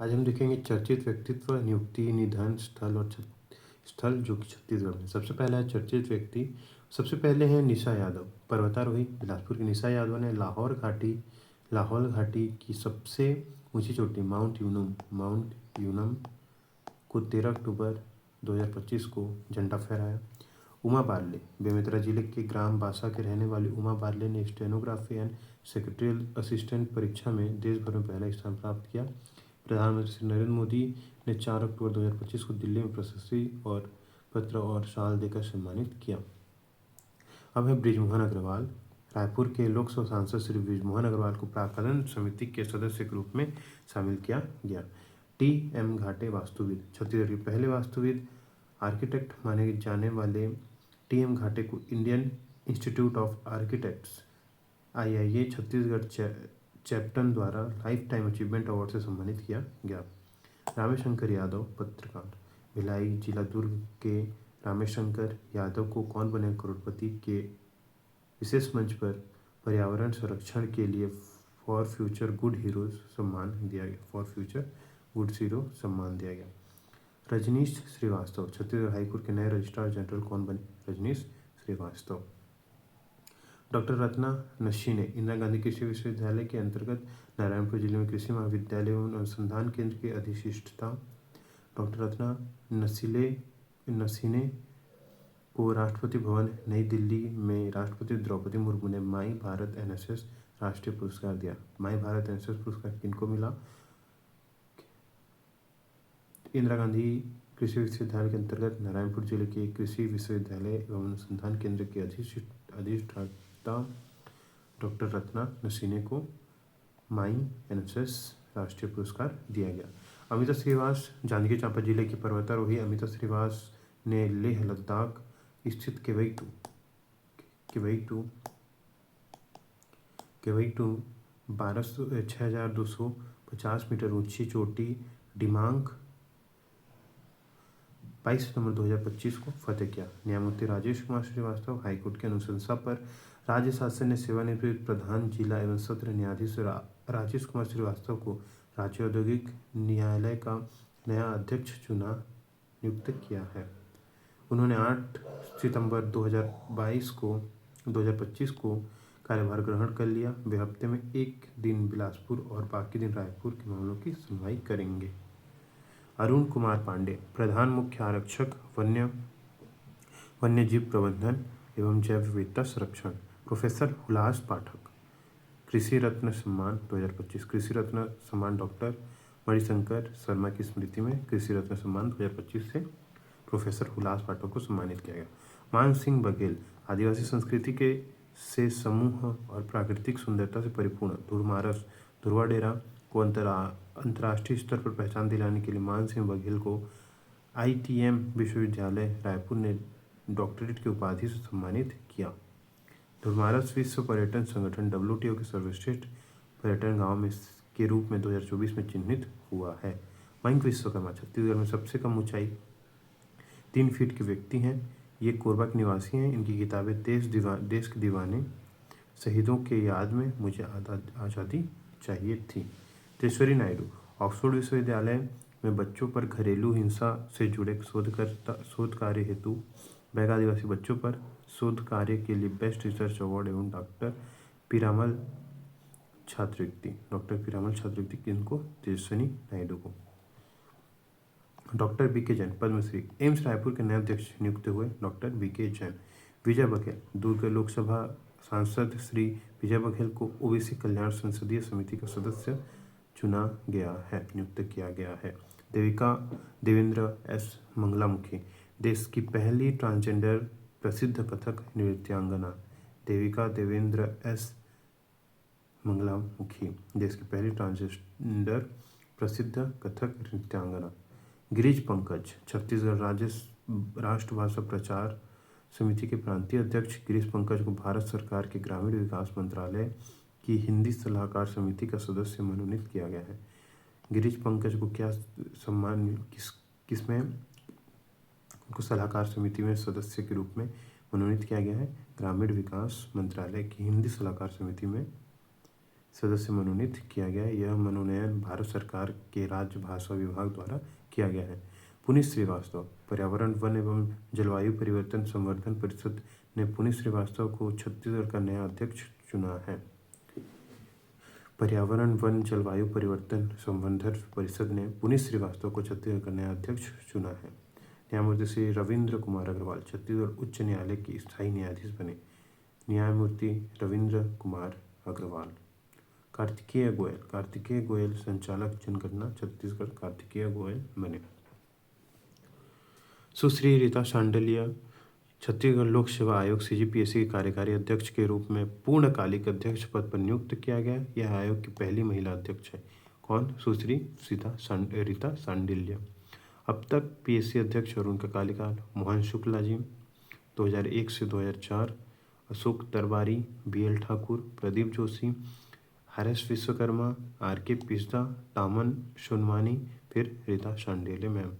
आज हम देखेंगे चर्चित व्यक्तित्व, नियुक्ति, निधन स्थल और स्थल जो कि छत्तीसगढ़ में। सबसे पहला है चर्चित व्यक्ति। सबसे पहले हैं निशा यादव, पर्वतारोही। बिलासपुर की निशा यादव ने लाहौल घाटी की सबसे ऊंची चोटी माउंट यूनम को 13 अक्टूबर 2025 को झंडा फहराया। उमा बारले, बेमेतरा जिले के ग्राम बासा के रहने वाली उमा बारले ने स्टेनोग्राफी एंड सेक्रेटरियल असिस्टेंट परीक्षा में देश भर में पहला स्थान प्राप्त किया। प्रधानमंत्री श्री नरेंद्र मोदी ने 4 अक्टूबर 2025 को दिल्ली में प्रशस्ति और पत्र और शाल देकर सम्मानित किया। अब है बृजमोहन अग्रवाल। रायपुर के लोकसभा सांसद श्री बृजमोहन अग्रवाल को प्राक्कलन समिति के सदस्य के रूप में शामिल किया गया। टी.एम. घाटे, वास्तुविद। छत्तीसगढ़ के पहले वास्तुविद आर्किटेक्ट माने जाने वाले टी.एम. घाटे को Indian institute of architects IIA Chhattisgarh chapter द्वारा लाइफ टाइम अचीवमेंट अवार्ड से सम्मानित किया गया। रामेशंकर यादव, पत्रकार। भिलाई जिला दुर्ग के रामेशंकर यादव को कौन बने करोड़पति के विशेष मंच पर पर्यावरण संरक्षण के लिए फॉर फ्यूचर गुड हीरो सम्मान दिया गया। रजनीश श्रीवास्तव, छत्तीसगढ़ हाईकोर्ट के नए रजिस्ट्रार जनरल कौन बने? रजनीश श्रीवास्तव। डॉक्टर रत्ना नशीने, इंदिरा गांधी कृषि विश्वविद्यालय के अंतर्गत नारायणपुर जिले में कृषि महाविद्यालय एवं अनुसंधान केंद्र की अधिष्ठाता। डॉक्टर रत्ना नसीने को राष्ट्रपति भवन नई दिल्ली में राष्ट्रपति द्रौपदी मुर्मू ने माई भारत NSS राष्ट्रीय पुरस्कार दिया। माई भारत NSS पुरस्कार किनको मिला? इंदिरा गांधी कृषि विश्वविद्यालय के अंतर्गत नारायणपुर जिले के कृषि विश्वविद्यालय एवं अनुसंधान केंद्र के अधिष्ठाता डॉक्टर रत्ना नसीने को माई NSS राष्ट्रीय पुरस्कार दिया गया। अमिता श्रीवास, जांजगीर चांपा जिले की पर्वतारोही अमिता श्रीवास ने लेह लद्दाख स्थित केवईटू 6250 मीटर ऊंची चोटी दिमांग 22 सितंबर 2025 को फतेह किया। न्यायमूर्ति राजेश कुमार श्रीवास्तव, हाईकोर्ट की अनुशंसा पर राज्य शासन ने सेवानिवृत्त प्रधान जिला एवं सत्र न्यायाधीश राजेश कुमार श्रीवास्तव को राज्य औद्योगिक न्यायालय का नया अध्यक्ष नियुक्त किया है। उन्होंने 8 सितंबर 2025 को कार्यभार ग्रहण कर लिया। वे हफ्ते में एक दिन बिलासपुर और बाकी दिन रायपुर के मामलों की सुनवाई करेंगे। अरुण कुमार पांडे, प्रधान मुख्य आरक्षक वन्यजीव प्रबंधन एवं जैव विविधता संरक्षण। प्रोफेसर हुलास पाठक, कृषि रत्न सम्मान 2025। कृषि रत्न सम्मान डॉक्टर मणिशंकर शर्मा की स्मृति में कृषि रत्न सम्मान 2025 से प्रोफेसर हुलास पाठक को सम्मानित किया गया। मान सिंह बघेल, आदिवासी संस्कृति के से समूह और प्राकृतिक सुंदरता से परिपूर्ण धुरवा डेरा को अंतर्राष्ट्रीय स्तर पर पहचान दिलाने के लिए मान सिंह बघेल को ITM विश्वविद्यालय रायपुर ने डॉक्टरेट की उपाधि से सम्मानित किया। धुरमारस विश्व पर्यटन संगठन WTO के सर्वश्रेष्ठ पर्यटन गांव में के रूप में 2024 में चिन्हित हुआ है। मयंक विश्वकर्मा, छत्तीसगढ़ में सबसे कम ऊंचाई 3 फीट के व्यक्ति हैं। ये कोरबा के निवासी हैं। इनकी किताबें देश के दीवाने, शहीदों के याद में, मुझे आज़ादी चाहिए थी। तेजस्वी नायडू, ऑक्सफोर्ड विश्वविद्यालय में बच्चों पर घरेलू हिंसा से जुड़े शोध कार्य हेतु बैग आदिवासी बच्चों पर शोध कार्य के लिए बेस्ट रिसर्च अवार्ड एवं डॉक्टर पीरामल छात्रवृत्ति किनको? तेजस्वी नायडू को। Doctor BK Jain, Padmashri. एम्स रायपुर के नए अध्यक्ष नियुक्त हुए डॉक्टर BK जैन। विजय बघेल, दुर्ग लोकसभा सांसद श्री विजय बघेल को OBC कल्याण संसदीय समिति का सदस्य नियुक्त किया गया है। देवेंद्र S मंगलामुखी, देश की पहली ट्रांसजेंडर प्रसिद्ध कथक नृत्यांगना। देविका देवेंद्र S मंगलामुखी, देश की पहली ट्रांसजेंडर प्रसिद्ध कथक नृत्यांगना। गिरीश पंकज, छत्तीसगढ़ राज्य राष्ट्रभाषा प्रचार समिति के प्रांतीय अध्यक्ष गिरीश पंकज को भारत सरकार के ग्रामीण विकास मंत्रालय की हिंदी सलाहकार समिति का सदस्य मनोनीत किया गया है। गिरीश पंकज को क्या सम्मान किसमें उनको सलाहकार समिति में सदस्य के रूप में मनोनीत किया गया है? ग्रामीण विकास मंत्रालय की हिंदी सलाहकार समिति में सदस्य मनोनीत किया गया है। यह मनोनयन भारत सरकार के राज्य भाषा विभाग द्वारा किया गया है। पुनीत श्रीवास्तव, पर्यावरण वन एवं जलवायु परिवर्तन संवर्धन परिषद ने पुनीत श्रीवास्तव को छत्तीसगढ़ का नया अध्यक्ष चुना है। पर्यावरण वन जलवायु परिवर्तन संवर्धन परिषद ने पुनीत श्रीवास्तव को छत्तीसगढ़ का नया अध्यक्ष चुना है। न्यायमूर्ति श्री रविंद्र कुमार अग्रवाल छत्तीसगढ़ उच्च न्यायालय के स्थायी न्यायाधीश बने। न्यायमूर्ति रविंद्र कुमार अग्रवाल। कार्तिकेय गोयल संचालक जनगणना छत्तीसगढ़ कार्तिकेय गोयल बने। सुश्री रीता शांडिल्य छत्तीसगढ़ लोक सेवा आयोग CGPSC के कार्यकारी अध्यक्ष के रूप में पूर्णकालिक अध्यक्ष पद पर नियुक्त किया गया। यह आयोग की पहली महिला अध्यक्ष है। कौन? सुश्री रीता शांडिल्य। अब तक PSC अध्यक्ष और उनका कार्यकाल: मोहन शुक्ला जी 2001 से 2004, अशोक तरबारी, BL ठाकुर, प्रदीप जोशी, हरेश विश्वकर्मा, RK पिस्दा, टामन सोनवानी, फिर रीता शांडिल्य मैम।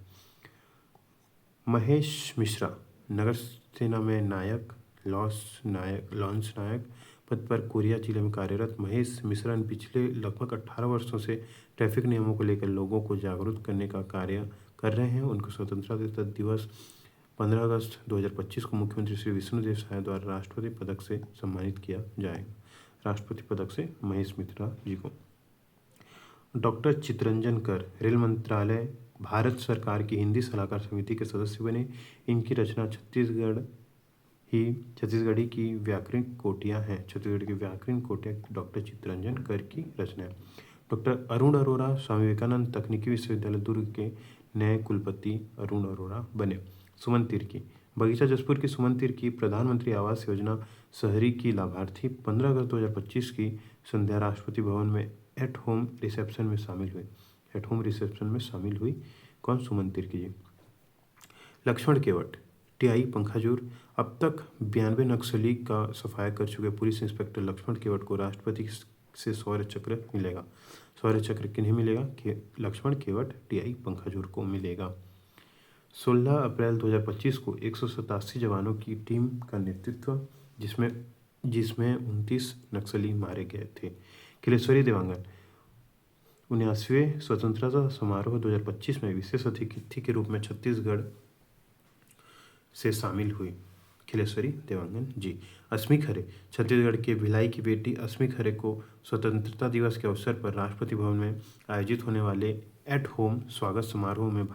महेश मिश्रा नगर सेना में नायक, लॉन्च नायक पद पर कोरिया जिले में कार्यरत महेश मिश्रा ने पिछले लगभग 18 वर्षों से ट्रैफिक नियमों को लेकर लोगों को जागरूक करने का कार्य कर रहे हैं। उनको स्वतंत्रता दिवस 15 अगस्त 2025 को मुख्यमंत्री श्री विष्णुदेव साय द्वारा राष्ट्रपति पदक से सम्मानित किया जाएगा। राष्ट्रपति पदक से महेश मिश्रा जी को। डॉक्टर चितरंजन कर रेल मंत्रालय भारत सरकार की हिंदी सलाहकार समिति के सदस्य बने। इनकी रचना छत्तीसगढ़ी की व्याकरण कोटियाँ हैं। छत्तीसगढ़ की व्याकरण कोटियाँ डॉक्टर चितरंजन कर की रचना है। डॉक्टर अरुण अरोड़ा स्वामी विवेकानंद तकनीकी विश्वविद्यालय दुर्ग के नए कुलपति अरुण अरोड़ा बने। सुमन तिर्की बगीचा जसपुर की सुमन तिर्की प्रधानमंत्री आवास योजना शहरी की लाभार्थी 15 अगस्त 2025 की संध्या राष्ट्रपति भवन में एट होम रिसेप्शन में शामिल हुई। कौन? सुमन तिर्की जी। लक्ष्मण केवट TI पंखाजूर अब तक 92 नक्सली का सफाया कर चुके पुलिस इंस्पेक्टर लक्ष्मण केवट को राष्ट्रपति से शौर्य चक्र मिलेगा। शौर्य चक्र किन्हें मिलेगा? लक्ष्मण केवट TI पंखाजूर को मिलेगा। 16 अप्रैल 2025 को 187 जवानों की टीम का नेतृत्व जिसमें 29 नक्सली मारे गए थे। खिलेश्वरी देवांगन 79वें स्वतंत्रता समारोह 2025 में विशेष अतिथि के रूप में छत्तीसगढ़ से शामिल हुई। खिलेश्वरी देवांगन जी। अस्मी खरे छत्तीसगढ़ के भिलाई की बेटी अस्मी खरे को स्वतंत्रता दिवस के अवसर पर राष्ट्रपति भवन में आयोजित होने वाले एट होम स्वागत समारोह में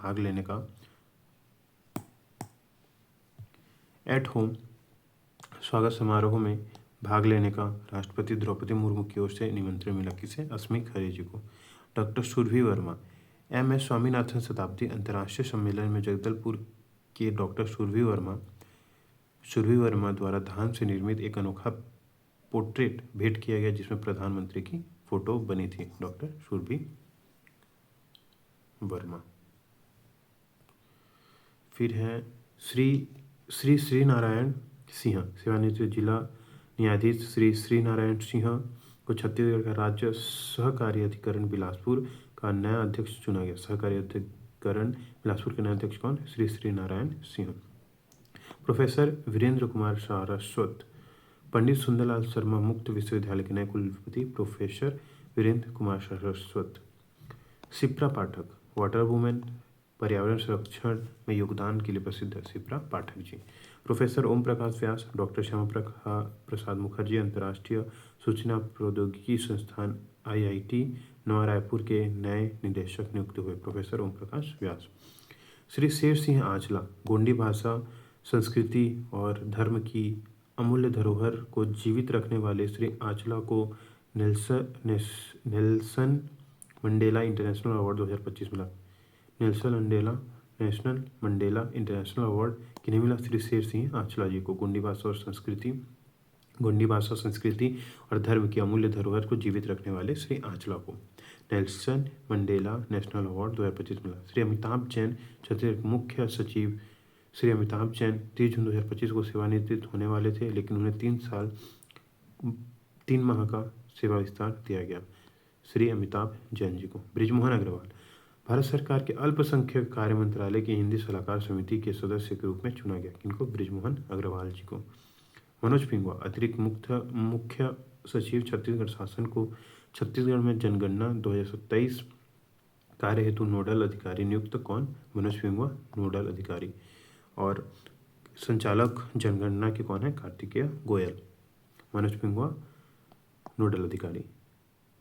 भाग लेने का राष्ट्रपति द्रौपदी मुर्मू की ओर से निमंत्रण मिला। किसे? अस्मी खरे जी को। डॉक्टर सुरभि वर्मा MS स्वामीनाथन शताब्दी अंतर्राष्ट्रीय सम्मेलन में जगदलपुर के डॉक्टर सुरभि वर्मा द्वारा धान से निर्मित एक अनोखा पोर्ट्रेट भेंट किया गया जिसमें प्रधानमंत्री की फोटो बनी थी। डॉक्टर सुरभि वर्मा। फिर है श्री नारायण सिंह सेवानिवृत्त जिला न्यायाधीश श्री नारायण सिंह को छत्तीसगढ़ का राज्य सहकारी अधिकरण बिलासपुर का नया अध्यक्ष चुना गया। सहकारी अधिकरण बिलासपुर के नए अध्यक्ष कौन? श्री नारायण सिंह। प्रोफेसर वीरेंद्र कुमार सारस्वत पंडित सुंदरलाल शर्मा मुक्त विश्वविद्यालय के नए कुलपति प्रोफेसर वीरेंद्र कुमार सारस्वत। शिप्रा पाठक वाटर वुमेन पर्यावरण संरक्षण में योगदान के लिए प्रसिद्ध है। शिप्रा पाठक जी। प्रोफेसर ओम प्रकाश व्यास डॉक्टर श्यामा प्रसाद मुखर्जी अंतर्राष्ट्रीय सूचना प्रौद्योगिकी संस्थान IIT नवा रायपुर के नए निदेशक नियुक्त हुए। प्रोफेसर ओम प्रकाश व्यास। श्री शेर सिंह आंचला गोंडी भाषा संस्कृति और धर्म की अमूल्य धरोहर को जीवित रखने वाले श्री आंचला को नेल्सन मंडेला इंटरनेशनल अवार्ड 2025 मिला। नेशनल मंडेला इंटरनेशनल अवार्ड किन्हें मिला? श्री शेर सिंह आंचला जी को। गोंडी भाषा संस्कृति और धर्म की अमूल्य धरोहर को जीवित रखने वाले श्री आंचला को नेल्सन मंडेला नेशनल अवार्ड 2025 मिला। श्री अमिताभ जैन छत्तीसगढ़ मुख्य सचिव श्री अमिताभ जैन 30 जून 2025 को सेवानिवृत्त होने वाले थे, लेकिन उन्हें 3 माह का सेवा विस्तार दिया गया। श्री अमिताभ जैन जी को। बृजमोहन अग्रवाल भारत सरकार के अल्पसंख्यक कार्य मंत्रालय की हिंदी सलाहकार समिति के सदस्य के रूप में चुना गया। किनको? बृजमोहन अग्रवाल जी को। मनोज पिंगुआ अतिरिक्त मुख्य सचिव छत्तीसगढ़ शासन को छत्तीसगढ़ में जनगणना 2027 कार्य हेतु नोडल अधिकारी नियुक्त कौन? मनोज पिंगुआ नोडल अधिकारी। और संचालक जनगणना के कौन है? कार्तिकेय गोयल। मनोज पिंगुआ नोडल अधिकारी।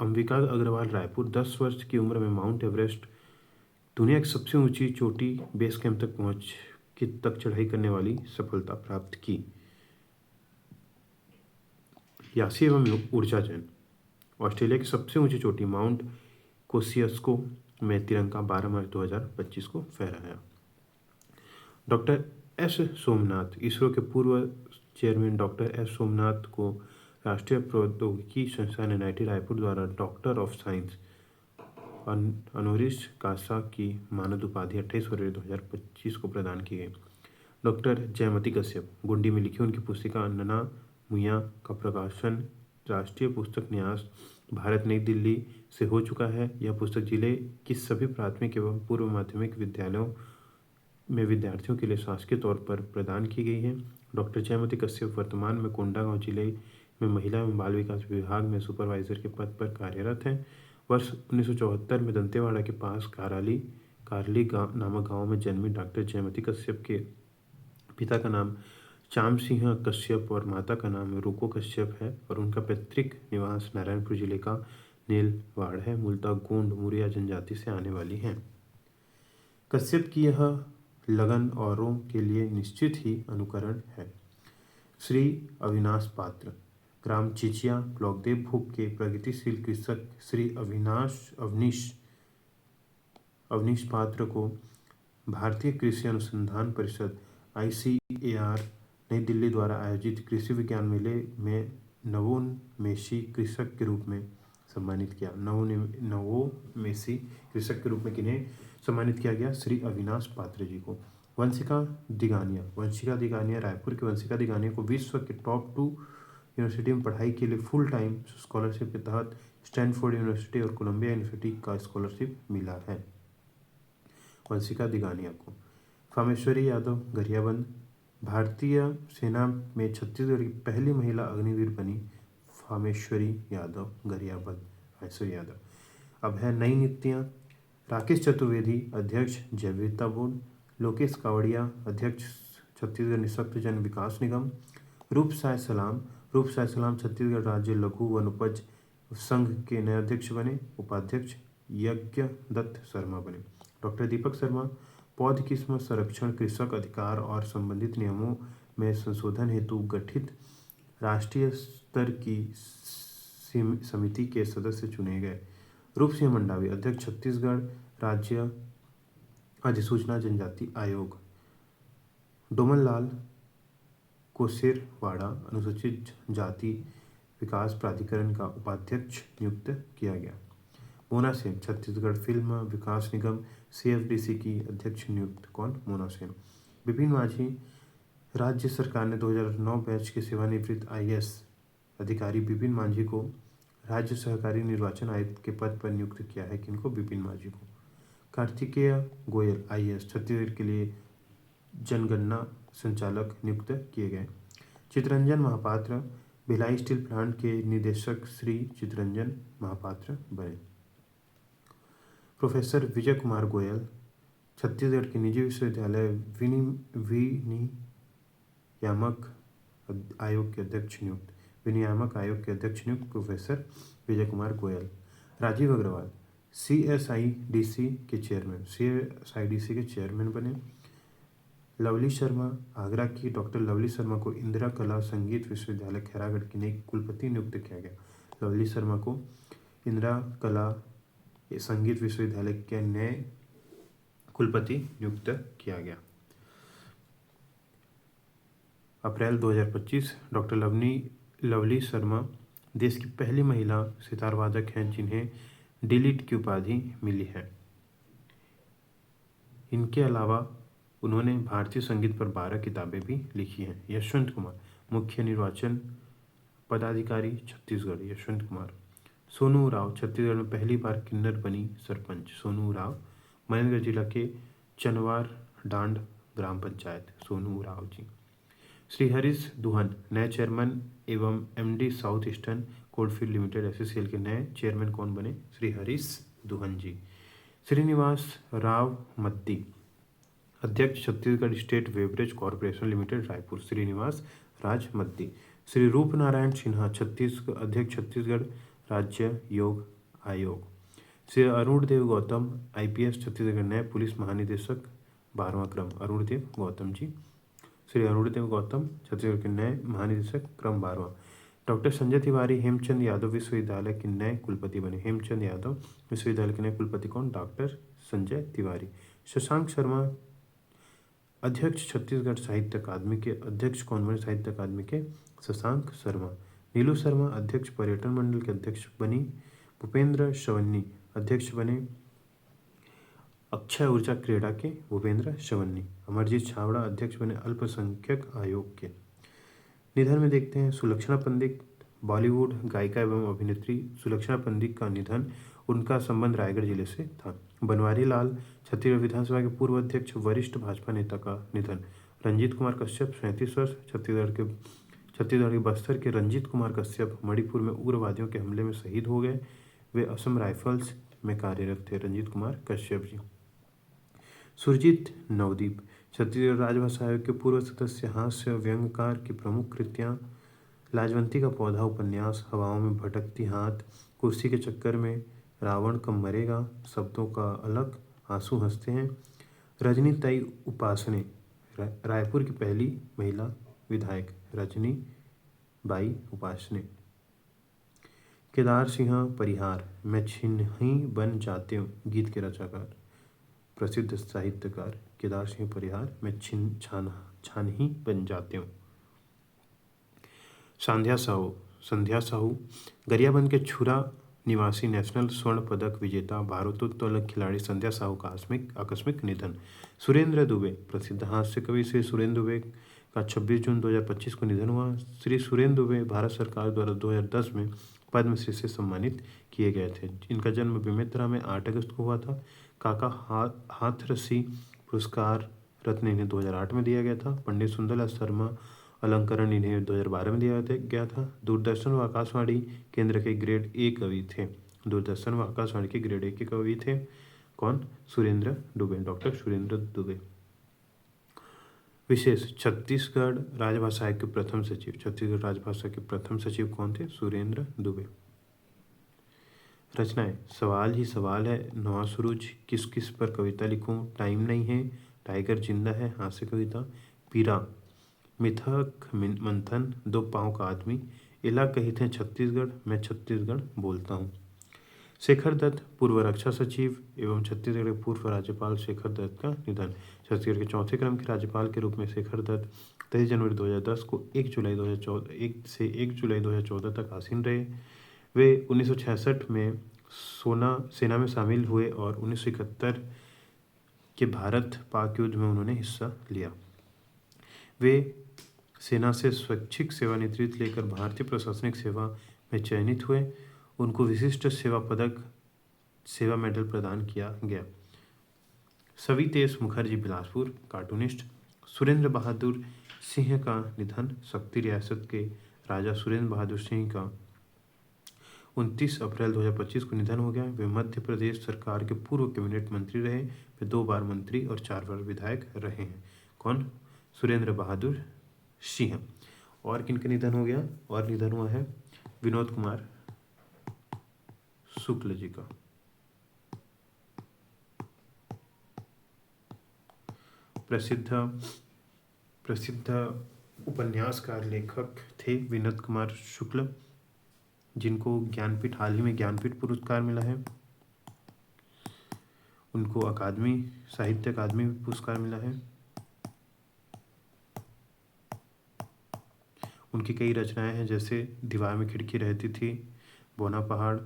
अंबिका अग्रवाल रायपुर 10 वर्ष की उम्र में माउंट एवरेस्ट दुनिया की सबसे ऊंची चोटी बेस कैंप तक पहुंच की तक चढ़ाई करने वाली सफलता प्राप्त की। यासी एवं ऊर्जा जैन ऑस्ट्रेलिया की सबसे ऊंची चोटी माउंट कोसियस्को में तिरंगा 12 मार्च 2025 को फहराया। डॉक्टर एस सोमनाथ इसरो के पूर्व चेयरमैन डॉक्टर एस सोमनाथ को राष्ट्रीय प्रौद्योगिकी संस्थान NIT रायपुर द्वारा डॉक्टर ऑफ साइंस ऑनोरिस कासा की मानद उपाधि 28 फरवरी 2025 को प्रदान की गई। डॉक्टर जयमती कश्यप गुंडी में लिखी उनकी पुस्तिका अन्ना मुया का प्रकाशन राष्ट्रीय पुस्तक न्यास भारत नई दिल्ली से हो चुका है। यह पुस्तक जिले की सभी प्राथमिक एवं पूर्व माध्यमिक विद्यालयों में विद्यार्थियों के लिए शासकीय तौर पर प्रदान की गई है। डॉक्टर जयमती कश्यप वर्तमान में कोंडागांव जिले में महिला एवं बाल विकास विभाग में सुपरवाइजर के पद पर कार्यरत हैं। वर्ष 1974 में दंतेवाड़ा के पास कारली नामक गांव में जन्मी डॉक्टर जयमती कश्यप के पिता का नाम चाम सिंह कश्यप और माता का नाम रुको कश्यप है और उनका पैतृक निवास नारायणपुर जिले का नीलवाड़ है। मूलतः गोंड मुरिया जनजाति से आने वाली हैं। कश्यप की यह लगन औरों के लिए निश्चित ही अनुकरण है। श्री अविनाश पात्र ग्राम चिचिया ब्लॉक देवभोग के प्रगतिशील कृषक श्री अवनीश पात्र को भारतीय कृषि अनुसंधान परिषद ICAR नई दिल्ली द्वारा आयोजित कृषि विज्ञान मेले में नवोन्मेषी कृषक के रूप में सम्मानित किया। नवोन्मेषी कृषक के रूप में किन्हें सम्मानित किया गया? श्री अविनाश पात्र जी को। वंशिका दिगानिया रायपुर के वंशिका दिगानिया को विश्व के टॉप 2 यूनिवर्सिटी में पढ़ाई के लिए फुल टाइम स्कॉलरशिप के तहत स्टैनफोर्ड यूनिवर्सिटी और कोलंबिया यूनिवर्सिटी का स्कॉलरशिप मिला है। वंशिका दिगानिया को। फामेश्वरी यादव गरियाबंद भारतीय सेना में छत्तीसगढ़ की पहली महिला अग्निवीर बनी फामेश्वरी यादव गरियाबंद। अब है नई नियुक्तियाँ। राकेश चतुर्वेदी अध्यक्ष जैव विविधता बोर्ड। लोकेश कावड़िया अध्यक्ष छत्तीसगढ़ निःशक्त जन विकास निगम। रूपसाय सलाम छत्तीसगढ़ राज्य लघु वनोपज संघ के नए अध्यक्ष बने। उपाध्यक्ष यज्ञ दत्त शर्मा बने। डॉक्टर दीपक शर्मा पौध किस्म संरक्षण कृषक अधिकार और संबंधित नियमों में संशोधन हेतु गठित राष्ट्रीय स्तर की समिति के सदस्य चुने गए। रूप सिंह मंडावी अध्यक्ष छत्तीसगढ़ राज्य अधिसूचना जनजाति आयोग। डोमन लाल कोसेरवाड़ा अनुसूचित जाति विकास प्राधिकरण का उपाध्यक्ष नियुक्त किया गया। मोना सेन छत्तीसगढ़ फिल्म विकास निगम CFDC की अध्यक्ष नियुक्त। कौन? मोना सेन। विपिन माझी राज्य सरकार ने 2009 बैच के सेवानिवृत्त IAS अधिकारी विपिन माझी को राज्य सहकारी निर्वाचन आयुक्त के पद पर नियुक्त किया है। किनको? विपिन माझी को। कार्तिकेय गोयल IAS छत्तीसगढ़ के लिए जनगणना संचालक नियुक्त किए गए। चितरंजन महापात्र भिलाई स्टील प्लांट के निदेशक श्री चितरंजन महापात्र बने। प्रोफेसर विजय कुमार गोयल छत्तीसगढ़ के निजी विश्वविद्यालय विनियामक आयोग के अध्यक्ष नियुक्त। प्रोफेसर विजय कुमार गोयल। राजीव अग्रवाल CSIDC के चेयरमैन बने। लवली शर्मा आगरा की डॉक्टर लवली शर्मा को इंदिरा कला संगीत विश्वविद्यालय खैरागढ़ की नई कुलपति नियुक्त किया गया। लवली शर्मा को इंदिरा कला संगीत विश्वविद्यालय के नए कुलपति नियुक्त किया गया। अप्रैल 2025 डॉक्टर लवली शर्मा देश की पहली महिला सितार वादक हैं जिन्हें डिलीट की उपाधि मिली है। इनके अलावा उन्होंने भारतीय संगीत पर 12 किताबें भी लिखी हैं। यशवंत कुमार मुख्य निर्वाचन पदाधिकारी छत्तीसगढ़। यशवंत कुमार। सोनू राव छत्तीसगढ़ में पहली बार किन्नर बनी सरपंच। सोनू राव। मनेन्द्रगढ़ जिला के चनवार डांड ग्राम पंचायत। सोनू राव जी। श्री हरीश दुहन नए चेयरमैन एवं MD south eastern coalfield limited SCCL के नए चेयरमैन कौन बने? श्री हरीश दुहन जी। श्रीनिवास राव मद्दी अध्यक्ष Chhattisgarh state beverage corporation limited Raipur. Srinivas Raj Maddi. Shri Roop Narayan Sinha अध्यक्ष छत्तीसगढ़ राज्य योग आयोग। श्री अरुण देव गौतम आईपीएस छत्तीसगढ़ नए पुलिस महानिदेशक 12वां क्रम। अरुण देव गौतम जी। श्री अरुण देव गौतम छत्तीसगढ़ के नए महानिदेशक क्रम 12वां। डॉक्टर संजय तिवारी हेमचंद यादव विश्वविद्यालय के नए कुलपति बने। हेमचंद यादव विश्वविद्यालय के नए कुलपति कौन? डॉक्टर संजय तिवारी। शशांक शर्मा अध्यक्ष छत्तीसगढ़ साहित्य अकादमी के अध्यक्ष कौन बने? साहित्य अकादमी के शशांक शर्मा। नीलू शर्मा अध्यक्ष पर्यटन मंडल के अध्यक्ष बनी। भूपेंद्र शवन्नी अध्यक्ष बने अक्षय ऊर्जा क्रीड़ा के। भूपेंद्र शवन्नी। अमरजीत छाबड़ा अध्यक्ष बने अल्पसंख्यक आयोग के। निधन में देखते हैं सुलक्षणा पंडित बॉलीवुड गायिका एवं अभिनेत्री सुलक्षणा पंडित का निधन। उनका संबंध रायगढ़ जिले से था। बनवारी लाल छत्तीसगढ़ विधानसभा के पूर्व अध्यक्ष वरिष्ठ भाजपा नेता का निधन। रंजीत कुमार कश्यप 37 वर्ष छत्तीसगढ़ के बस्तर के रंजीत कुमार कश्यप मणिपुर में उग्रवादियों के हमले में शहीद हो गए। वे असम राइफल्स में कार्यरत थे। रंजीत कुमार कश्यप जी। सुरजीत नवदीप छत्तीसगढ़ राजभाषा आयोग के पूर्व सदस्य, हास्य व्यंग्यकार की प्रमुख कृतियाँ लाजवंती का पौधा उपन्यास, हवाओं में भटकती हाथ, कुर्सी के चक्कर में, रावण कब मरेगा, शब्दों का अलग, आंसू हंसते हैं। रजनी ताई उपासने रायपुर की पहली महिला विधायक। रजनी बाई उपासने। केदार सिंह परिहार मैं छिन्ही बन जाते हूँ गीत के रचनाकार। प्रसिद्ध साहित्यकार केदार सिंह परिहार मैं छान ही बन जाते हूँ। संध्या साहू गरियाबंद के छुरा निवासी नेशनल स्वर्ण पदक विजेता भारोत्तोलक खिलाड़ी संध्या साहू का आकस्मिक निधन। सुरेंद्र दुबे प्रसिद्ध हास्य कवि श्री सुरेंद्र दुबे का 26 जून 2025 को निधन हुआ। श्री सुरेंद्र दुबे भारत सरकार द्वारा 2010 में पद्मश्री से सम्मानित किए गए थे। इनका जन्म बेमेतरा में 8 अगस्त को हुआ था। काका हाथरसी पुरस्कार रत्न इन्हें 2008 में दिया गया था। पंडित सुंदरलाल शर्मा अलंकरण इन्हें 2012 में दिया गया था। दूरदर्शन व आकाशवाणी केंद्र के ग्रेड ए कवि थे। दूरदर्शन व आकाशवाणी के ग्रेड ए के कवि थे कौन? सुरेंद्र दुबे, डॉक्टर सुरेंद्र दुबे। विशेष छत्तीसगढ़ राजभाषा आयोग के प्रथम सचिव। छत्तीसगढ़ राजभाषा के प्रथम सचिव कौन थे? सुरेंद्र दुबे। रचनाएं सवाल ही सवाल है, नवा सुरूज, किस किस पर कविता लिखूं, टाइम नहीं है, टाइगर जिंदा है, हास्य कविता, पीरा, मिथक मंथन, दो पाँव का आदमी, इला कहित हैं छत्तीसगढ़, मैं छत्तीसगढ़ बोलता हूँ। शेखर दत्त पूर्व रक्षा सचिव एवं छत्तीसगढ़ के पूर्व राज्यपाल शेखर दत्त का निधन। छत्तीसगढ़ के चौथे क्रम के राज्यपाल के रूप में शेखर दत्त 23 जनवरी 2010 को 1 जुलाई 2014 तक आसीन रहे। वे 1966 में सेना में शामिल हुए और 1971 के भारत पाक युद्ध में उन्होंने हिस्सा लिया। वे सेना से स्वैच्छिक सेवानिवृत्ति लेकर भारतीय प्रशासनिक सेवा में चयनित हुए। उनको विशिष्ट सेवा पदक, सेवा मेडल प्रदान किया गया। सवितेश मुखर्जी बिलासपुर कार्टूनिस्ट। सुरेंद्र बहादुर सिंह का निधन। शक्ति रियासत के राजा सुरेंद्र बहादुर सिंह का 29 अप्रैल 2025 को निधन हो गया। वे मध्य प्रदेश सरकार के पूर्व कैबिनेट मंत्री रहे। वे 2 बार मंत्री और 4 बार विधायक रहे हैं। कौन? सुरेंद्र बहादुर सिंह। और किनका निधन हो गया? और निधन हुआ है विनोद कुमार शुक्ल जी का। प्रसिद्ध उपन्यासकार लेखक थे विनोद कुमार शुक्ल, जिनको ज्ञानपीठ हाल ही में ज्ञानपीठ पुरस्कार मिला है। उनको साहित्य अकादमी पुरस्कार मिला है। उनकी कई रचनाएं हैं, जैसे दीवार में खिड़की रहती थी, बोना पहाड़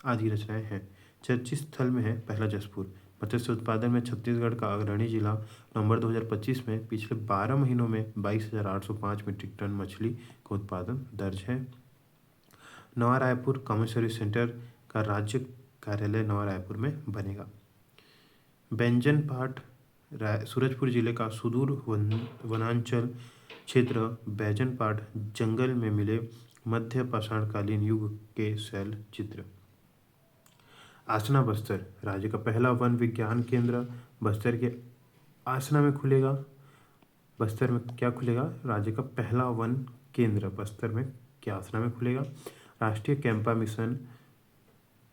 आदि रचनाएं हैं। चर्चित स्थल में है पहला जसपुर। मत्स्य उत्पादन में छत्तीसगढ़ का अग्रणी जिला। नवंबर 2025 में पिछले 12 महीनों में 22,805 मीट्रिक टन मछली का उत्पादन दर्ज है। नवा रायपुर कॉमन सर्विस सेंटर का राज्य कार्यालय नवा रायपुर में बनेगा। बैंजन पाट सूरजपुर जिले का सुदूर वनांचल क्षेत्र बैजन पाट जंगल में मिले मध्य पाषाणकालीन युग के शैल चित्र। आसना बस्तर राज्य का पहला वन विज्ञान केंद्र बस्तर के आसना में खुलेगा। बस्तर में क्या खुलेगा? राज्य का पहला वन केंद्र बस्तर में क्या आसना में खुलेगा। राष्ट्रीय कैंपा मिशन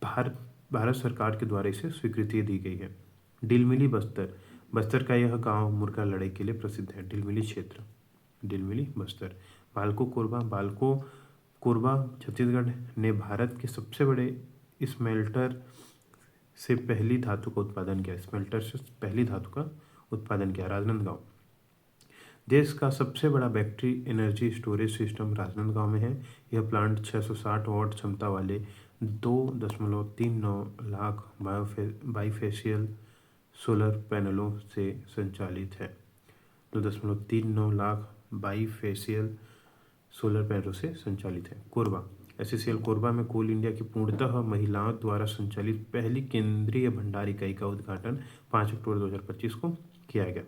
भारत सरकार के द्वारा इसे स्वीकृति दी गई है। डिलमिली बस्तर बस्तर का यह गांव मुर्गा लड़ाई के लिए प्रसिद्ध है। डिलमिली क्षेत्र, डिलमिली बस्तर। बाल्को कोरबा छत्तीसगढ़ ने भारत के सबसे बड़े स्मेल्टर से पहली धातु का उत्पादन किया। स्मेल्टर से पहली धातु का उत्पादन किया। राजनांदगांव देश का सबसे बड़ा battery energy storage system Rajnandgaon में है। यह प्लांट 660 वाट क्षमता वाले 2.39 लाख बाईफेशियल सोलर पैनलों से संचालित है। 2.39 लाख बाईफेशियल सोलर पैनलों से संचालित है। कोरबा SCCL कोरबा में कोल इंडिया की पूर्णतः महिलाओं द्वारा संचालित पहली केंद्रीय भंडार इकाई का उद्घाटन 5 अक्टूबर 2025 को किया गया।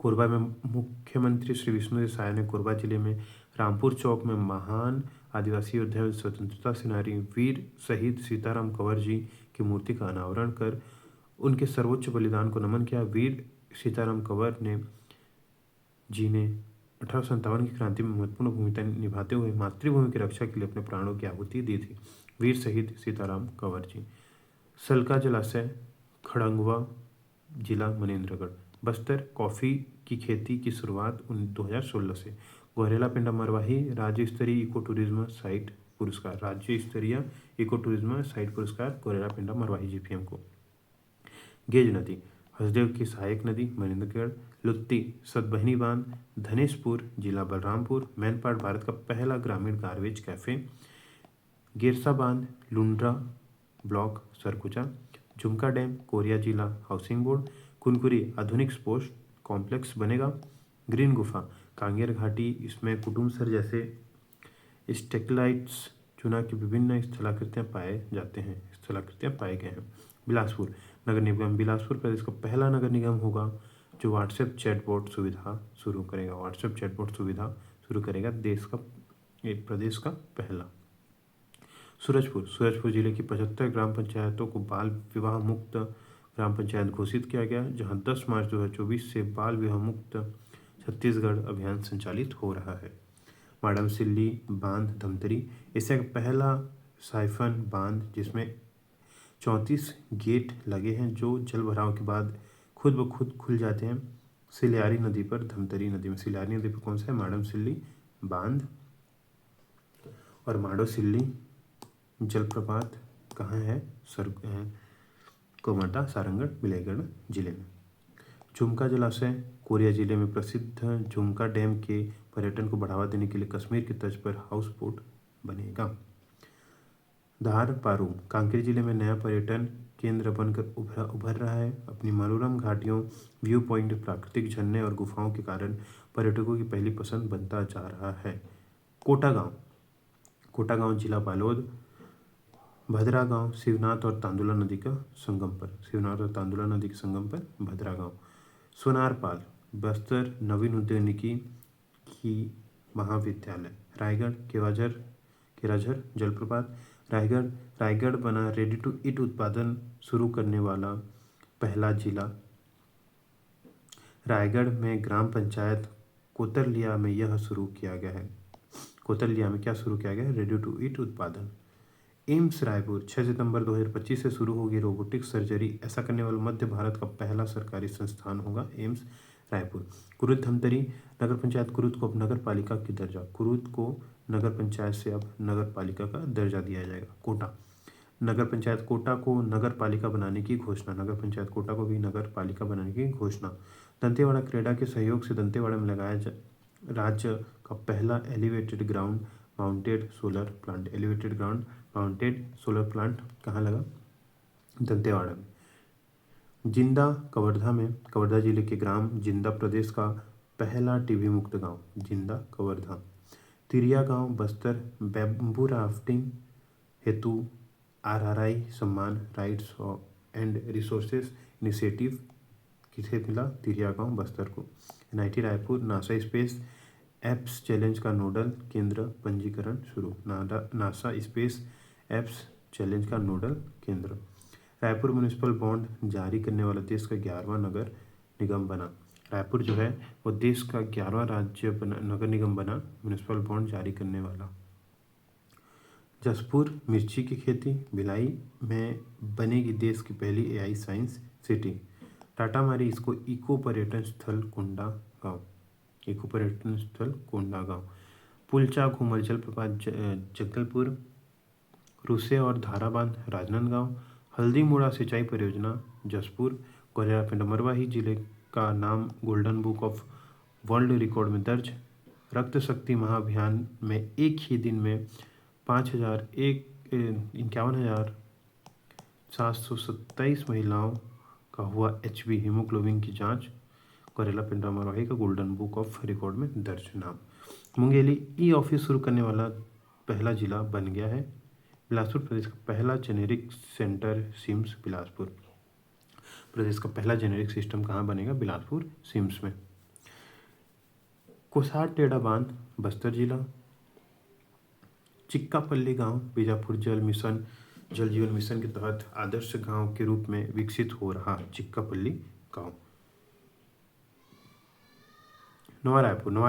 कोरबा में मुख्यमंत्री श्री विष्णुदेव साय ने कोरबा जिले में रामपुर चौक में महान आदिवासी योद्धा एवं स्वतंत्रता सेनानी वीर शहीद सीताराम कंवर जी की मूर्ति का अनावरण कर उनके सर्वोच्च बलिदान को नमन किया। वीर सीताराम कंवर जी ने 1857 की क्रांति में महत्वपूर्ण भूमिका निभाते हुए मातृभूमि की रक्षा के लिए अपने प्राणों की आहुति दी थी। वीर शहीद सीताराम कंवर जी। सलका जलाशय खड़ंगवा जिला मनेन्द्रगढ़ बस्तर। कॉफ़ी की खेती की शुरुआत 2016 से। गौरेला पिंडा मरवाही राज्य स्तरीय इको टूरिज्म साइट पुरस्कार। राज्य स्तरीय इको टूरिज्म साइट पुरस्कार गौरेला पिंडा मरवाही GPM को। गेज नदी हसदेव की सहायक नदी मनेन्द्रगढ़। लुत्ती सतबहिनी बांध धनेशपुर जिला बलरामपुर। मैनपाट भारत का पहला ग्रामीण गार्बेज कैफे। गेरसा बांध लुंड्रा ब्लॉक सरगुजा। झुमका डैम कोरिया जिला हाउसिंग बोर्ड। कुनकुरी आधुनिक स्पोर्ट्स कॉम्प्लेक्स बनेगा। ग्रीन गुफा कांगेर घाटी, इसमें कुटुमसर जैसे स्टेलाइट्स चुना की विभिन्न स्थलाकृतियाँ पाए गए हैं। बिलासपुर नगर निगम बिलासपुर प्रदेश का पहला नगर निगम होगा जो व्हाट्सएप चैटबॉट सुविधा शुरू करेगा। व्हाट्सएप चैटबॉट सुविधा शुरू करेगा प्रदेश का पहला। सूरजपुर जिले की 75 ग्राम पंचायतों को बाल विवाह मुक्त ग्राम पंचायत घोषित किया गया, जहां 10 मार्च 2024 से बाल विवाह मुक्त छत्तीसगढ़ अभियान संचालित हो रहा है। माडमसिल्ली बांध धमतरी एशिया का पहला साइफन बांध जिसमें 34 गेट लगे हैं जो जल भराव के बाद खुद ब खुद खुल जाते हैं। सिलियारी नदी पर धमतरी नदी में। सिलियारी नदी पर कौन सा है? माडमसिल्ली बांध। और माडोसिल्ली जलप्रपात कहाँ है? कोमटा सारंगढ़ बिलाईगढ़ जिले में। झुमका जलाशय कोरिया जिले में प्रसिद्ध झुमका डैम के पर्यटन को बढ़ावा देने के लिए कश्मीर की तर्ज पर हाउस बोट बनेगा। धार पारू कांकेर जिले में नया पर्यटन केंद्र बनकर उभर रहा है। अपनी मनोरम घाटियों, व्यू पॉइंट, प्राकृतिक झरने और गुफाओं के कारण पर्यटकों की पहली पसंद बनता जा रहा है। कोटा गांव जिला बालोद। भद्रा गांव शिवनाथ और तांदुला नदी के संगम पर भद्रा गांव। सोनारपाल बस्तर नवीन उद्यानिकी की महाविद्यालय। रायगढ़ केराझर जलप्रपात। रायगढ़ बना रेडी टू ईट उत्पादन शुरू करने वाला पहला जिला। रायगढ़ में ग्राम पंचायत कोतरलिया में यह शुरू किया गया है। कोतरलिया में क्या शुरू किया गया है? रेडी टू ईट उत्पादन। एम्स रायपुर 6 सितंबर 2025 से शुरू होगी रोबोटिक सर्जरी। ऐसा करने वाला मध्य भारत का पहला सरकारी संस्थान होगा एम्स रायपुर। कुरुद धमतरी नगर पंचायत कुरुद को अब नगर पालिका की दर्जा। कुरुद को नगर पंचायत से अब नगर पालिका का दर्जा दिया जाएगा। कोटा नगर पंचायत कोटा को नगर पालिका बनाने की घोषणा। नगर पंचायत कोटा को भी नगर पालिका बनाने की घोषणा। दंतेवाड़ा क्रेडा के सहयोग से दंतेवाड़ा में लगाया राज्य का पहला elevated ground mounted solar plant. Elevated ground mounted solar plant कहाँ लगा? दंतेवाड़ा में। जिंदा कवर्धा जिले के ग्राम जिंदा प्रदेश का पहला टीबी मुक्त गांव। जिंदा कवर्धा। तिरिया गांव बस्तर बैम्बू राफ्टिंग हेतु RRI सम्मान राइट्स एंड रिसोर्सेज इनिशिएटिव किसे मिला? तिरिया गांव बस्तर को। NIT Raipur NASA space apps challenge का नोडल केंद्र पंजीकरण शुरू। नासा स्पेस एप्स चैलेंज का नोडल केंद्र। रायपुर म्यूनिसिपल बॉन्ड जारी करने वाला देश का 11वां नगर निगम बना। रायपुर जो है वो देश का 11वां नगर निगम बना म्यूनिसिपल बॉन्ड जारी करने वाला। जसपुर मिर्ची की खेती। भिलाई में बनेगी देश की पहली AI साइंस सिटी। टाटा मारी इसको इको पर्यटन स्थल कोंडा गाँव। इको पर्यटन स्थल कोंडा गाँव। पुलचा घूमर जलप्रपात जगदलपुर। रूसे और धाराबांध राजनांदगांव। हल्दीमुड़ा सिंचाई परियोजना जसपुर। गौरेला पिंड मरवाही जिले का नाम golden book of world record में दर्ज। रक्त शक्ति महाअभियान में एक ही दिन में 51,727 महिलाओं का हुआ HB हीमोग्लोबिन की जांच। गौरेला पिंड मरवाही का गोल्डन बुक ऑफ रिकॉर्ड में दर्ज नाम। मुंगेली ऑफिस शुरू करने वाला पहला जिला बन गया है। बिलासपुर प्रदेश का पहला जेनेरिक सेंटर सिम्स बिलासपुर। प्रदेश का पहला जेनेरिक सिस्टम कहाँ बनेगा? बिलासपुर सिम्स में। कोसार टेढ़ा बांध बस्तर जिला। चिक्कापल्ली गांव बीजापुर जल जीवन मिशन के तहत आदर्श गांव के रूप में विकसित हो रहा चिक्कापल्ली गांव। नवा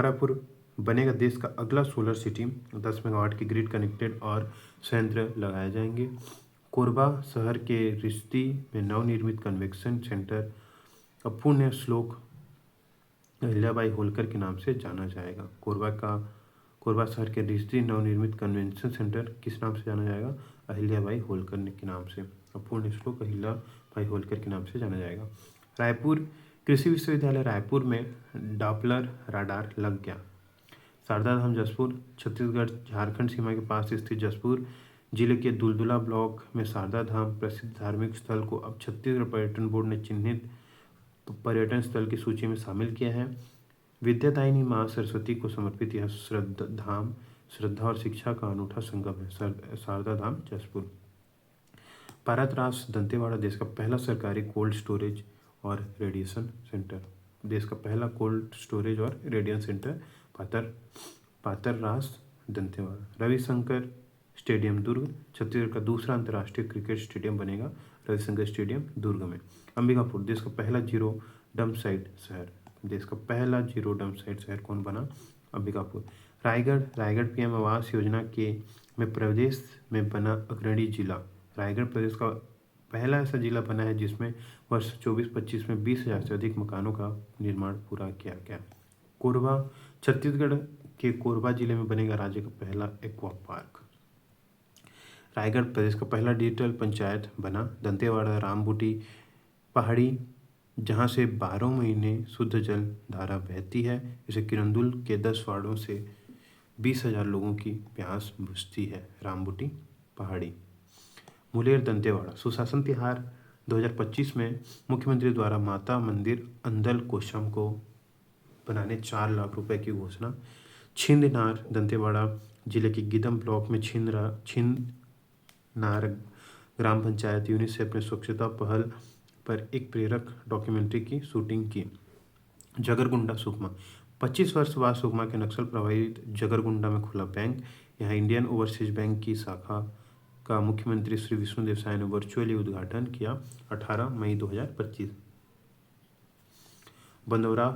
रायपुर बनेगा देश का अगला सोलर सिटी। 10 मेगावाट की ग्रिड कनेक्टेड और संयंत्र लगाए जाएंगे। कोरबा शहर के रिश्ती में नवनिर्मित कन्वेंशन सेंटर अब पुण्य श्लोक अहिल्याबाई होलकर के नाम से जाना जाएगा। कोरबा शहर के रिश्ती नवनिर्मित कन्वेंशन सेंटर किस नाम से जाना जाएगा? अहिल्याबाई होलकर के नाम से। अब पुण्य श्लोक अहिल्याबाई होलकर के नाम से जाना जाएगा। रायपुर कृषि विश्वविद्यालय रायपुर में डॉपलर राडार लग गया। शारदा धाम जसपुर। छत्तीसगढ़ झारखंड सीमा के पास स्थित जसपुर जिले के दुलदुला ब्लॉक में शारदा धाम प्रसिद्ध धार्मिक स्थल को अब छत्तीसगढ़ पर्यटन बोर्ड ने चिन्हित पर्यटन स्थल की सूची में शामिल किया है। विद्यादायिनी माँ सरस्वती को समर्पित यह धाम श्रद्धा और शिक्षा का अनूठा संगम है। शारदा धाम जसपुर। पारात्रास दंतेवाड़ा देश का पहला सरकारी कोल्ड स्टोरेज और रेडिएशन सेंटर। देश का पहला कोल्ड स्टोरेज और radiation centre Pataras Dantewada. Ravishankar stadium Durg. Chhattisgarh का दूसरा अंतर्राष्ट्रीय क्रिकेट स्टेडियम बनेगा रविशंकर स्टेडियम दुर्ग में। अंबिकापुर देश का पहला जीरो डंप साइट शहर। देश का पहला जीरो डंप साइट शहर कौन बना? अंबिकापुर। रायगढ़ PM आवास योजना में प्रदेश में बना अग्रणी जिला। रायगढ़ प्रदेश का पहला ऐसा जिला बना है जिसमें वर्ष 24-25 में 20,000 से अधिक मकानों का निर्माण पूरा किया गया। कोरबा छत्तीसगढ़ के कोरबा जिले में बनेगा राज्य का पहला एक्वा पार्क। रायगढ़ प्रदेश का पहला डिजिटल पंचायत बना। दंतेवाड़ा रामबूटी पहाड़ी जहां से 12 महीने शुद्ध जल धारा बहती है। इसे किरंदुल के 10 वार्डों से 20,000 लोगों की प्यास बुझती है। रामबूटी पहाड़ी। मुलेर दंतेवाड़ा सुशासन तिहार 2025 में मुख्यमंत्री द्वारा माता मंदिर अंदल कोशम को बनाने 4 लाख रुपए की घोषणा। छिंदनार दंतेवाड़ा जिले के गिदम ब्लॉक में छिंदनार ग्राम पंचायत यूनिसेफ ने स्वच्छता पहल पर एक प्रेरक डॉक्यूमेंट्री की शूटिंग की। जगरगुंडा सुकमा 25 वर्ष बाद सुकमा के नक्सल प्रभावित जगरगुंडा में खुला बैंक। यहाँ इंडियन ओवरसीज बैंक की शाखा का मुख्यमंत्री श्री विष्णुदेव साय ने वर्चुअली उद्घाटन किया 18 मई 2025। बंदौरा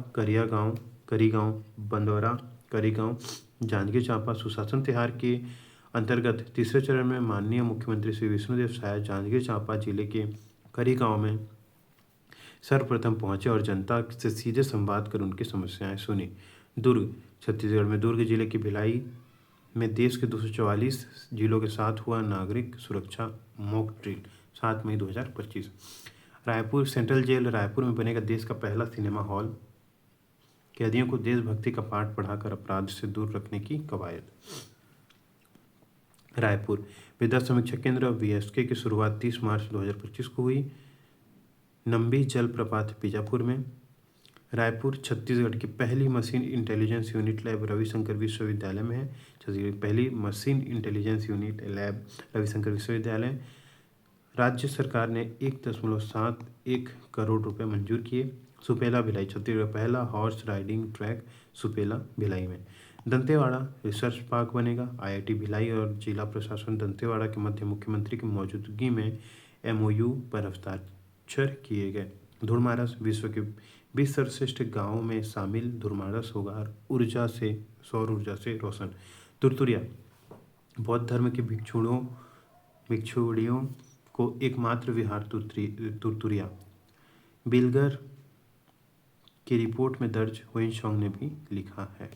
करीगांव जांजगीर चांपा सुशासन तिहार के अंतर्गत तीसरे चरण में माननीय मुख्यमंत्री श्री विष्णुदेव साय जांजगीर चांपा जिले के करीगांव में सर्वप्रथम पहुंचे और जनता से सीधे संवाद कर उनकी समस्याएं सुनी। दुर्ग छत्तीसगढ़ में दुर्ग जिले की भिलाई में देश के 244 जिलों के साथ हुआ नागरिक सुरक्षा मॉक ड्रिल 7 मई 2025। रायपुर सेंट्रल जेल रायपुर में बनेगा देश का पहला सिनेमा हॉल। कैदियों को देशभक्ति का पाठ पढ़ाकर अपराध से दूर रखने की कवायद। रायपुर विद्या समीक्षा केंद्र VSK की शुरुआत 30 मार्च 2025 को हुई। नंबी जल प्रपात बीजापुर में। रायपुर छत्तीसगढ़ की पहली machine intelligence unit lab Ravishankar विश्वविद्यालय में है। छत्तीसगढ़ की पहली machine intelligence unit lab Ravishankar विश्वविद्यालय। राज्य सरकार ने 1.71 करोड़ रुपए मंजूर किए। सुपेला भिलाई छत्तीसगढ़ का पहला horse riding track Supela Bhilai में। दंतेवाड़ा रिसर्च पार्क बनेगा। IIT भिलाई और जिला प्रशासन दंतेवाड़ा के मध्य मुख्यमंत्री की मौजूदगी में MOU पर हस्ताक्षर किए गए। धुरमारस विश्व के 20 सर्वश्रेष्ठ गांवों में शामिल। धुरमारस होगा सौर ऊर्जा से रोशन। तुरतुरिया बौद्ध धर्म के भिक्षुणियों को एकमात्र विहार तुरतुरिया। बिलगर की रिपोर्ट में दर्ज हुएनसांग ने भी लिखा है।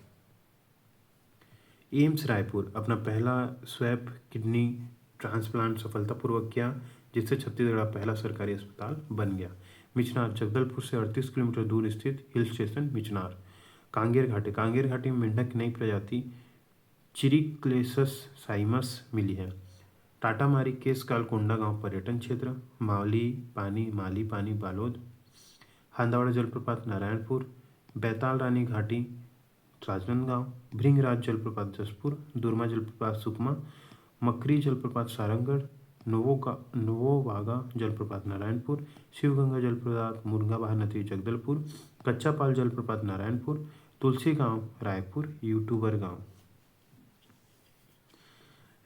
एम्स रायपुर अपना पहला स्वैप किडनी ट्रांसप्लांट सफलतापूर्वक किया, जिससे छत्तीसगढ़ का पहला सरकारी अस्पताल बन गया। मिचनार जगदलपुर से 38 किलोमीटर दूर स्थित हिल स्टेशन मिचनार। कांगेर घाटी में मेंढक की नई प्रजाति चिरिक्लेसस साइमस मिली है। टाटामारी केसकाल कोंडागांव पर्यटन क्षेत्र। माली पानी बालोद। हांदावाड़ा जलप्रपात नारायणपुर। बैताल रानी घाटी राजनांदगांव। भृंगराज जलप्रपात जसपुर। दुर्मा जलप्रपात सुकमा। मकरी जलप्रपात सारंगढ़। नोवोवागा जलप्रपात नारायणपुर। शिवगंगा जलप्रपात मुरगा महानदी जगदलपुर। कच्चा पाल जलप्रपात नारायणपुर। तुलसी गांव रायपुर। यूट्यूबर गांव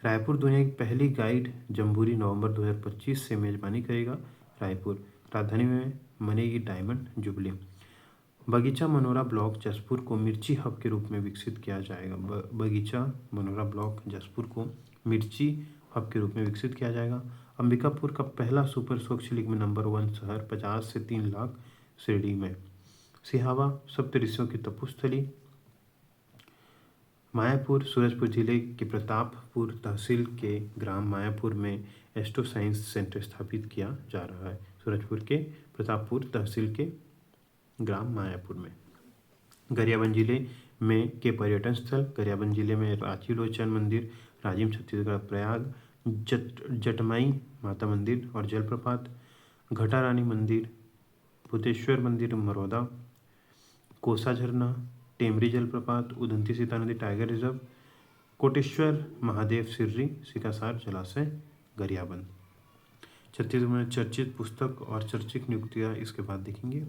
रायपुर दुनिया की पहली गाइड जम्बूरी नवंबर 2025 से मेजबानी करेगा। रायपुर राजधानी में मनेगी डायमंड जुबली। बगीचा मनोरा ब्लॉक जसपुर को मिर्ची हब के रूप में विकसित किया जाएगा। बगीचा मनोरा ब्लॉक जसपुर को मिर्ची हब के रूप में विकसित किया जाएगा। अंबिकापुर का पहला सुपर स्वच्छ लीग में नंबर 1 शहर 50 से 3 लाख श्रेणी में। सिहावा सप्तऋषियों की तपोस्थली। मायापुर सूरजपुर जिले के प्रतापपुर तहसील के ग्राम मायापुर में एस्ट्रो साइंस सेंटर स्थापित किया जा रहा है। सूरजपुर के प्रतापपुर तहसील के ग्राम मायापुर में। गरियाबंद जिले में के पर्यटन स्थल। गरियाबंद जिले में रांची लोचन मंदिर, राजिम छत्तीसगढ़ प्रयाग, जटमाई माता मंदिर और जलप्रपात, घटा रानी मंदिर, भूतेश्वर मंदिर मरौदा, कोसा झरना, टेमरी जलप्रपात, उदंती सीता नदी टाइगर रिजर्व, कोटेश्वर महादेव सिर्री सिकासार जलाशय गरियाबंद। छत्तीसगढ़ में चर्चित पुस्तक और चर्चित नियुक्तियाँ इसके बाद देखेंगे।